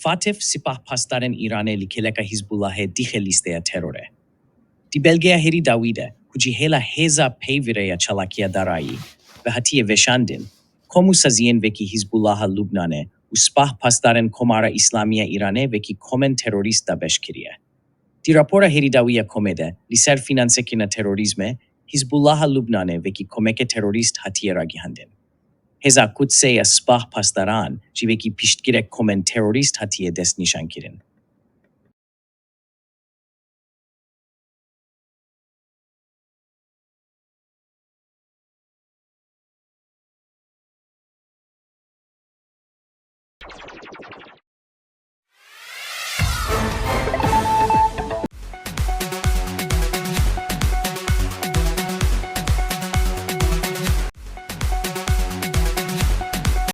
FATF sipah pasdarên Îranê li kêleka Hizbullahê dixe lîsteya terorê. Di belgeya herî dawîde ku cî hêla hêza peyvireya çalakiya darayî ve hatî weşandin, komû saziyên vekî Hizbullaha Lubnanê û sipah pasdarên Komara İslamiya Îranê vekî komen terorîst da beşkiriye. Di rapora herî dawiya komê de li ser finansekirina terorîzmê, Hizbullaha Lubnanê vekî komeke terorîst hatiye ragihandin. Hêza Kudseya sipah pasdaran jî vekî piştgirek komen terorîst hatiye destnîşankirin.